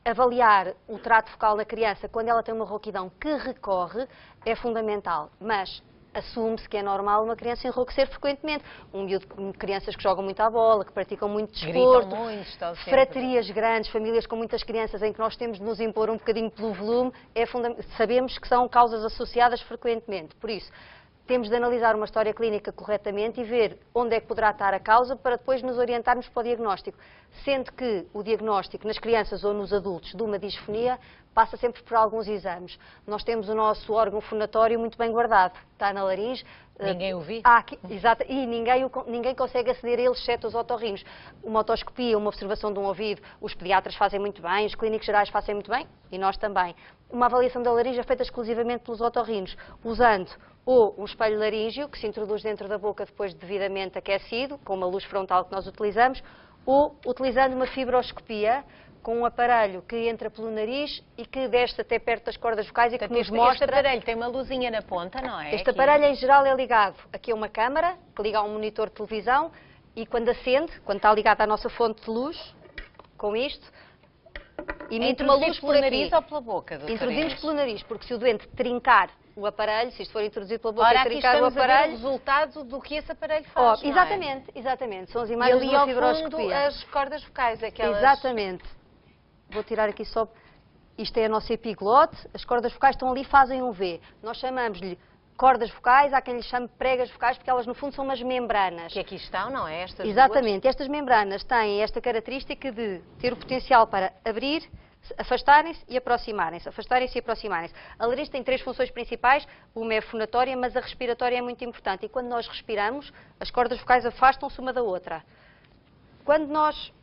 Avaliar o trato vocal na criança quando ela tem uma rouquidão que recorre é fundamental, mas assume-se que é normal uma criança enrouquecer frequentemente. Crianças que jogam muito à bola, que praticam muito desporto, fraterias grandes, famílias com muitas crianças em que nós temos de nos impor um bocadinho pelo volume, sabemos que são causas associadas frequentemente. Por isso, temos de analisar uma história clínica corretamente e ver onde é que poderá estar a causa para depois nos orientarmos para o diagnóstico. Sendo que o diagnóstico nas crianças ou nos adultos de uma disfonia passa sempre por alguns exames. Nós temos o nosso órgão fonatório muito bem guardado, está na laringe. Ninguém o vê? Exato, e ninguém consegue aceder a ele, exceto os otorrinos. Uma otoscopia, uma observação de um ouvido, os pediatras fazem muito bem, os clínicos gerais fazem muito bem, e nós também. Uma avaliação da laringe é feita exclusivamente pelos otorrinos, usando ou um espelho laríngeo, que se introduz dentro da boca depois de devidamente aquecido, com uma luz frontal que nós utilizamos, ou utilizando uma fibroscopia, com um aparelho que entra pelo nariz e que desce até perto das cordas vocais e que nos mostra... Este aparelho tem uma luzinha na ponta, não é? Este aparelho, em geral, é ligado aqui a uma câmara, que liga a um monitor de televisão, e quando acende, quando está ligado à nossa fonte de luz, com isto, emite uma luz por aqui. Pelo nariz ou pela boca? Introduzimos pelo nariz, porque se o doente trincar o aparelho, se isto for introduzido pela boca e trincar o aparelho... Ora, aqui estamos a ver o resultado do que esse aparelho faz, exatamente. São as imagens de uma fibroscopia. E ali ao fundo as cordas vocais, aquelas... Exatamente. Vou tirar aqui só... Isto é a nossa epiglote, as cordas vocais estão ali e fazem um V. Nós chamamos-lhe cordas vocais, há quem lhe chame pregas vocais, porque elas no fundo são umas membranas. Que aqui estão, não é? Exatamente. Estas membranas têm esta característica de ter o potencial para abrir, afastarem-se e aproximarem-se, afastarem-se e aproximarem-se. A laringe tem 3 funções principais, uma é fonatória, mas a respiratória é muito importante. E quando nós respiramos, as cordas vocais afastam-se uma da outra. Quando nós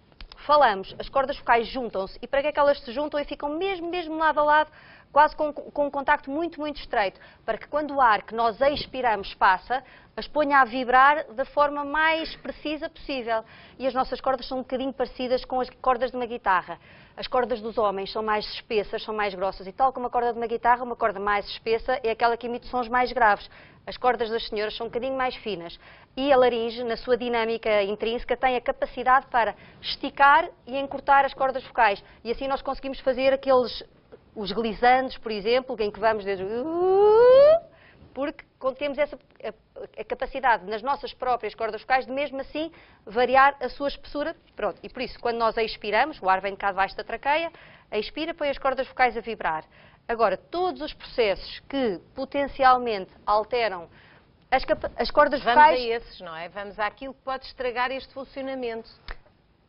falamos, as cordas vocais juntam-se. E para que é que elas se juntam e ficam mesmo lado a lado, quase com um contacto muito estreito, para que quando o ar que nós expiramos passa, as ponha a vibrar da forma mais precisa possível. E as nossas cordas são um bocadinho parecidas com as cordas de uma guitarra. As cordas dos homens são mais espessas, são mais grossas, e tal como a corda de uma guitarra, uma corda mais espessa é aquela que emite sons mais graves. As cordas das senhoras são um bocadinho mais finas. E a laringe, na sua dinâmica intrínseca, tem a capacidade para esticar e encurtar as cordas vocais. E assim nós conseguimos fazer os glissando, por exemplo, em que vamos desde... Porque temos essa a capacidade nas nossas próprias cordas vocais de mesmo assim variar a sua espessura. Pronto. E por isso, quando nós expiramos, o ar vem de cá debaixo da traqueia, expira, põe as cordas vocais a vibrar. Agora, todos os processos que potencialmente alteram as cordas vocais... Vamos a esses, não é? Vamos àquilo que pode estragar este funcionamento.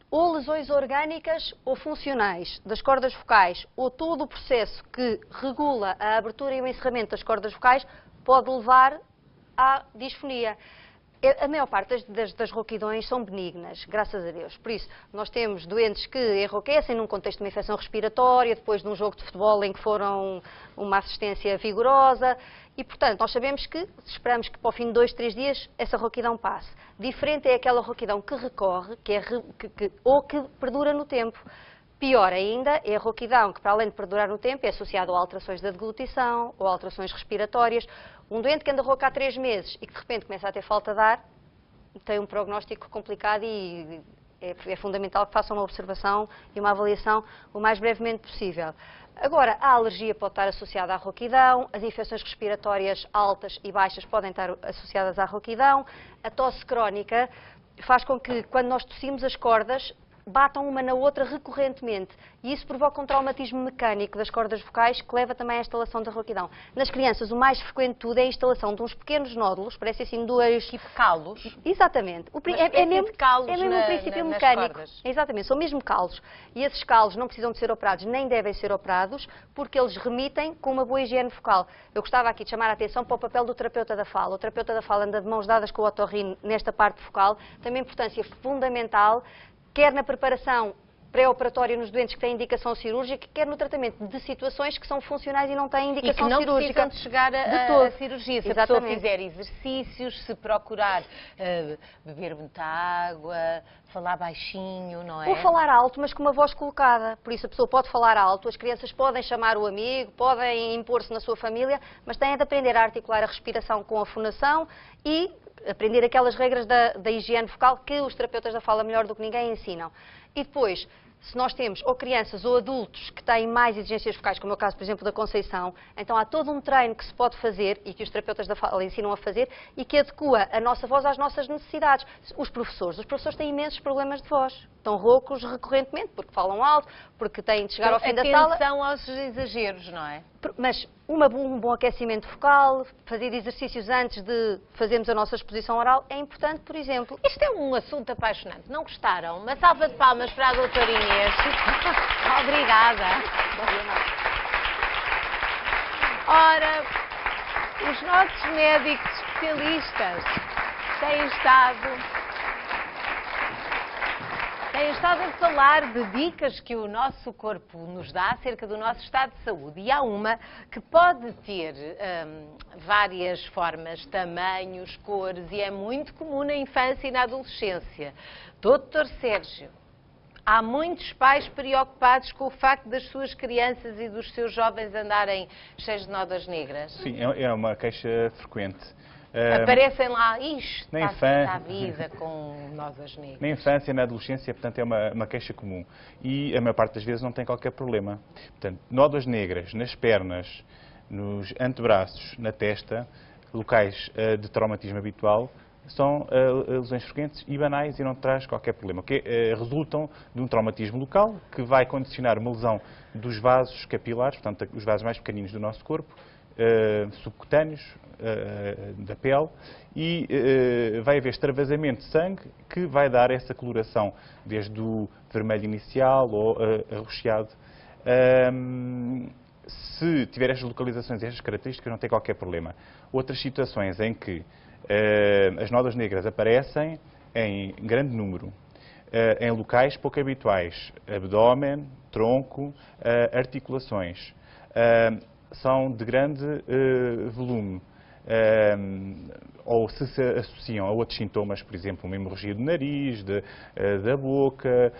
Ou lesões orgânicas ou funcionais das cordas vocais, ou todo o processo que regula a abertura e o encerramento das cordas vocais pode levar à disfonia. A maior parte das rouquidões são benignas, graças a Deus. Por isso, nós temos doentes que enrouquecem num contexto de uma infecção respiratória, depois de um jogo de futebol em que foram uma assistência vigorosa. E, portanto, nós sabemos que, esperamos que para o fim de 2, 3 dias, essa rouquidão passe. Diferente é aquela rouquidão que recorre, ou que perdura no tempo. Pior ainda é a rouquidão que, para além de perdurar no tempo, é associada a alterações da deglutição ou alterações respiratórias. Um doente que anda rouco há 3 meses e que, de repente, começa a ter falta de ar, tem um prognóstico complicado e é fundamental que façam uma observação e uma avaliação o mais brevemente possível. Agora, a alergia pode estar associada à rouquidão, as infecções respiratórias altas e baixas podem estar associadas à rouquidão, a tosse crónica faz com que, quando nós tossimos, as cordas batam uma na outra recorrentemente e isso provoca um traumatismo mecânico das cordas vocais que leva também à instalação da rouquidão. Nas crianças, o mais frequente de tudo é a instalação de uns pequenos nódulos, parecem assim 2... Tipo calos? Exatamente. É mesmo calos um princípio mecânico. Exatamente, são mesmo calos. E esses calos não precisam de ser operados, nem devem ser operados, porque eles remitem com uma boa higiene vocal. Eu gostava aqui de chamar a atenção para o papel do terapeuta da fala. O terapeuta da fala anda de mãos dadas com o otorrino nesta parte vocal, tem uma importância fundamental, quer na preparação pré-operatória nos doentes que têm indicação cirúrgica, quer no tratamento de situações que são funcionais e não têm indicação cirúrgica. E que não precisam de chegar à cirurgia. Se Exatamente. A pessoa fizer exercícios, se procurar beber muita água, falar baixinho, não é? Ou falar alto, mas com uma voz colocada. Por isso a pessoa pode falar alto, as crianças podem chamar o amigo, podem impor-se na sua família, mas têm de aprender a articular a respiração com a fonação e aprender aquelas regras da higiene vocal que os terapeutas da fala melhor do que ninguém ensinam. E depois, se nós temos ou crianças ou adultos que têm mais exigências vocais, como é o caso, por exemplo, da Conceição, então há todo um treino que se pode fazer e que os terapeutas da fala ensinam a fazer e que adequa a nossa voz às nossas necessidades. Os professores têm imensos problemas de voz. Estão roucos recorrentemente, porque falam alto, porque têm de chegar ao fim da sala. Atenção aos exageros, não é? Mas um bom aquecimento focal, fazer exercícios antes de fazermos a nossa exposição oral é importante, por exemplo. Isto é um assunto apaixonante. Não gostaram? Uma salva de palmas para a doutora Inês. Obrigada. Ora, os nossos médicos especialistas têm estado a falar de dicas que o nosso corpo nos dá acerca do nosso estado de saúde. E há uma que pode ter várias formas, tamanhos, cores, e é muito comum na infância e na adolescência. Doutor Sérgio, há muitos pais preocupados com o facto das suas crianças e dos seus jovens andarem cheios de nódoas negras? Sim, é uma queixa frequente. Aparecem lá, isto na está a vida com nódoas negras. Na infância e na adolescência, portanto, é uma queixa comum. E a maior parte das vezes não tem qualquer problema. Portanto, nódoas negras nas pernas, nos antebraços, na testa, locais de traumatismo habitual, são lesões frequentes e banais e não traz qualquer problema. Resultam de um traumatismo local que vai condicionar uma lesão dos vasos capilares, portanto, os vasos mais pequeninos do nosso corpo, subcutâneos, da pele, e vai haver extravasamento de sangue que vai dar essa coloração, desde o vermelho inicial ou arroxeado. Se tiver estas localizações e estas características, não tem qualquer problema. Outras situações em que as nódoas negras aparecem em grande número, em locais pouco habituais, abdômen, tronco, articulações, são de grande volume, ou se associam a outros sintomas, por exemplo, uma hemorragia do nariz, da boca,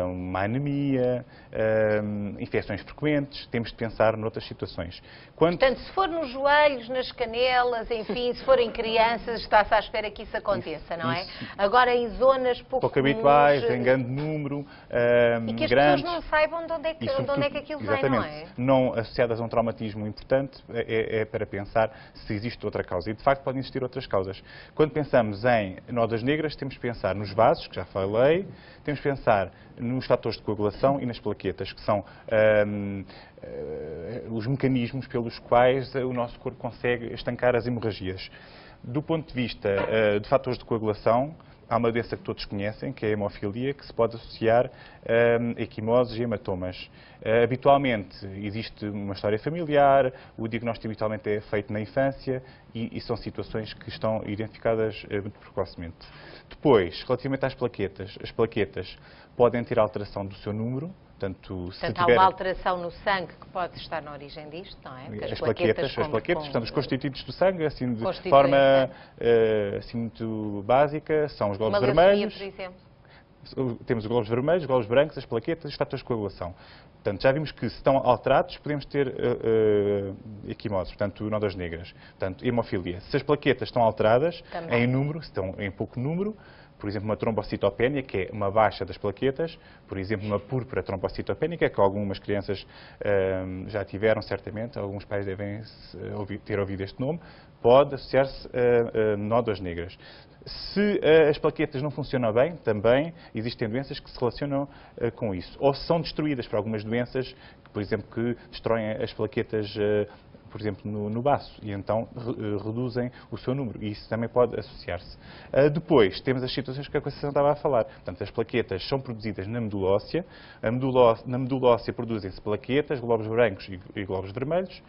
uma anemia, infecções frequentes, temos de pensar noutras situações. Portanto, se for nos joelhos, nas canelas, enfim, se forem crianças, está-se à espera que isso aconteça, não é? Agora, em zonas pouco habituais, em grande número, e que as grandes, pessoas não saibam de onde é que aquilo vem, não é? Não associadas a um traumatismo importante, é para pensar se existe outra causa. E, de facto, podem existir outras causas. Quando pensamos em nódoas negras, temos que pensar nos vasos, que já falei, temos que pensar nos fatores de coagulação e nas plaquetas, que são os mecanismos pelos quais o nosso corpo consegue estancar as hemorragias. Do ponto de vista de fatores de coagulação, há uma doença que todos conhecem, que é a hemofilia, que se pode associar a equimoses e hematomas. Habitualmente existe uma história familiar, o diagnóstico habitualmente é feito na infância e são situações que estão identificadas muito precocemente. Depois, relativamente às plaquetas, as plaquetas podem ter alteração do seu número. Portanto, há uma alteração no sangue que pode estar na origem disto, não é? As plaquetas, portanto, os constituintes do sangue, assim, de forma assim, muito básica, são os glóbulos vermelhos. Por exemplo. Temos os glóbulos vermelhos, os glóbulos brancos, as plaquetas e os fatores de coagulação. Portanto, já vimos que se estão alterados, podemos ter equimoses, portanto, nódoas negras. Portanto, hemofilia. Se as plaquetas estão alteradas, em número, se estão em pouco número, por exemplo, uma trombocitopénia, que é uma baixa das plaquetas, por exemplo, uma púrpura trombocitopénica, que algumas crianças já tiveram, certamente, alguns pais devem ter ouvido este nome, pode associar-se a nódoas negras. Se as plaquetas não funcionam bem, também existem doenças que se relacionam com isso. Ou se são destruídas por algumas doenças, por exemplo, que destroem as plaquetas, por exemplo, no baço, e então reduzem o seu número, e isso também pode associar-se. Depois, temos as situações que a Conceição estava a falar. Portanto, as plaquetas são produzidas na medula óssea, na medula óssea produzem-se plaquetas, glóbulos brancos e glóbulos vermelhos.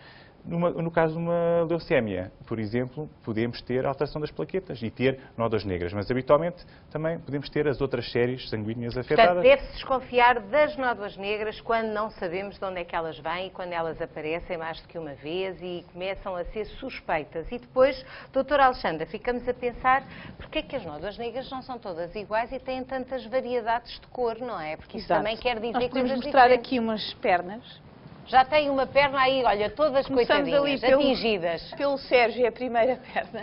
No caso de uma leucémia, por exemplo, podemos ter alteração das plaquetas e ter nódoas negras, mas habitualmente também podemos ter as outras séries sanguíneas afetadas. Portanto, deve-se desconfiar das nódoas negras quando não sabemos de onde é que elas vêm e quando elas aparecem mais do que uma vez e começam a ser suspeitas. E depois, doutora Alexandra, ficamos a pensar porque é que as nódoas negras não são todas iguais e têm tantas variedades de cor, não é? Porque isso também quer dizer Nós podemos coisas mostrar diferentes. aqui umas pernas. Já tem uma perna aí, olha, todas coitadinhas, atingidas. Pelo Sérgio, é a primeira perna.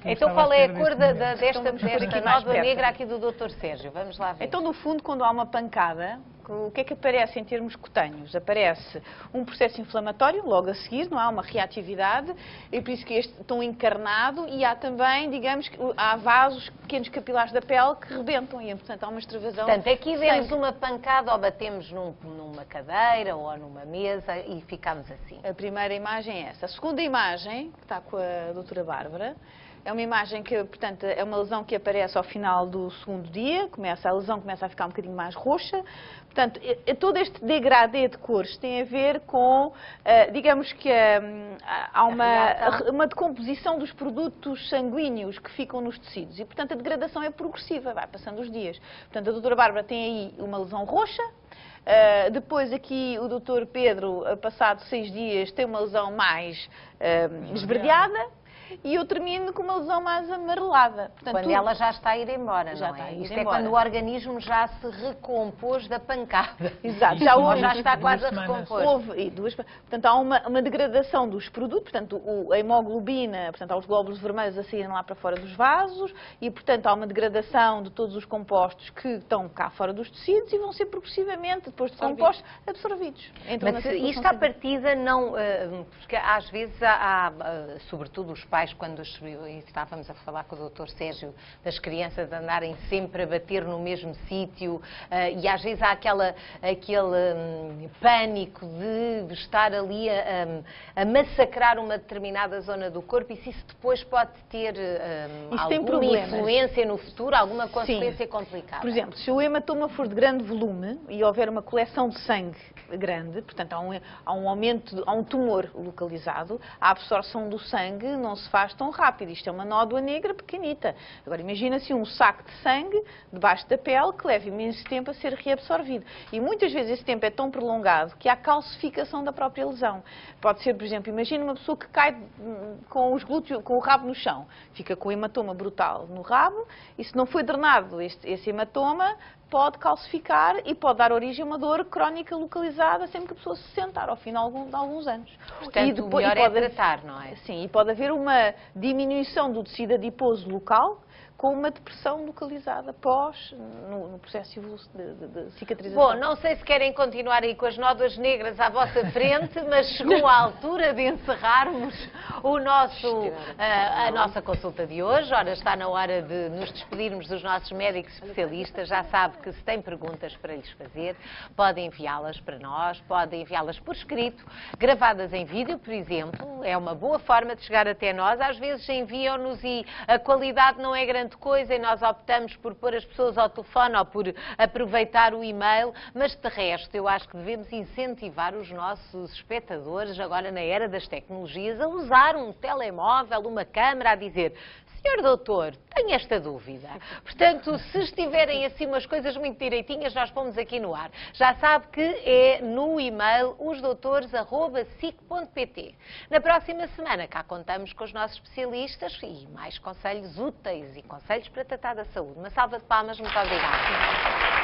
Então qual é a cor desta nódoa negra aqui do Dr. Sérgio? Vamos lá ver. Então, no fundo, quando há uma pancada, O que é que aparece em termos cutâneos? Aparece um processo inflamatório, logo a seguir, não há uma reatividade, e por isso que este tão encarnado, e há também, digamos, há vasos, pequenos capilares da pele que rebentam, e portanto há uma extravasão. Portanto, aqui demos uma pancada ou batemos numa cadeira ou numa mesa e ficamos assim. A primeira imagem é essa. A segunda imagem, que está com a doutora Bárbara, é uma imagem que, portanto, é uma lesão que aparece ao final do segundo dia, a lesão começa a ficar um bocadinho mais roxa. Portanto, todo este degradê de cores tem a ver com, digamos que há uma decomposição dos produtos sanguíneos que ficam nos tecidos e, portanto, a degradação é progressiva, vai passando os dias. Portanto, a doutora Bárbara tem aí uma lesão roxa. Depois aqui o Dr. Pedro, passado 6 dias, tem uma lesão mais esverdeada. E eu termino com uma lesão mais amarelada. Portanto, quando ela já está a ir embora, não é? Isto é quando o organismo já se recompôs da pancada. Exato. Já está quase a recompor. Portanto, há uma degradação dos produtos, portanto, a hemoglobina, portanto, há os glóbulos vermelhos a saírem lá para fora dos vasos e, portanto, há uma degradação de todos os compostos que estão cá fora dos tecidos e vão ser progressivamente, depois de compostos, absorvidos. Mas isto à partida não... Porque às vezes há sobretudo os pais, quando estávamos a falar com o Dr. Sérgio, das crianças andarem sempre a bater no mesmo sítio e às vezes há aquele pânico de estar ali a massacrar uma determinada zona do corpo e se isso depois pode ter alguma influência no futuro, alguma consequência complicada. Por exemplo, se o hematoma for de grande volume e houver uma coleção de sangue grande, portanto há um aumento, há um tumor localizado, a absorção do sangue não se faz tão rápido. Isto é uma nódoa negra pequenita. Agora imagina-se um saco de sangue debaixo da pele que leva imenso tempo a ser reabsorvido. E muitas vezes esse tempo é tão prolongado que há calcificação da própria lesão. Pode ser, por exemplo, imagina uma pessoa que cai com os glúteos, com o rabo no chão. Fica com um hematoma brutal no rabo e se não foi drenado esse hematoma, pode calcificar e pode dar origem a uma dor crónica localizada sempre que a pessoa se sentar ao fim de alguns anos. Portanto, o melhor é tratar, não é? Sim, e pode haver uma diminuição do tecido adiposo local com uma depressão localizada no processo de cicatrização. Bom, não sei se querem continuar aí com as nódoas negras à vossa frente, mas chegou a altura de encerrarmos a nossa consulta de hoje. Ora, está na hora de nos despedirmos dos nossos médicos especialistas. Já sabe que se tem perguntas para lhes fazer, podem enviá-las para nós, podem enviá-las por escrito, gravadas em vídeo, por exemplo. É uma boa forma de chegar até nós. Às vezes enviam-nos e a qualidade não é grande coisa e nós optamos por pôr as pessoas ao telefone ou por aproveitar o e-mail, mas de resto eu acho que devemos incentivar os nossos espectadores, agora na era das tecnologias, a usar um telemóvel, uma câmara, a dizer: Senhor doutor, tenho esta dúvida. Portanto, se estiverem assim umas coisas muito direitinhas, nós pomos aqui no ar. Já sabe que é no e-mail osdoutores@sic.pt. Na próxima semana cá contamos com os nossos especialistas e mais conselhos úteis e conselhos para tratar da saúde. Uma salva de palmas, muito obrigada.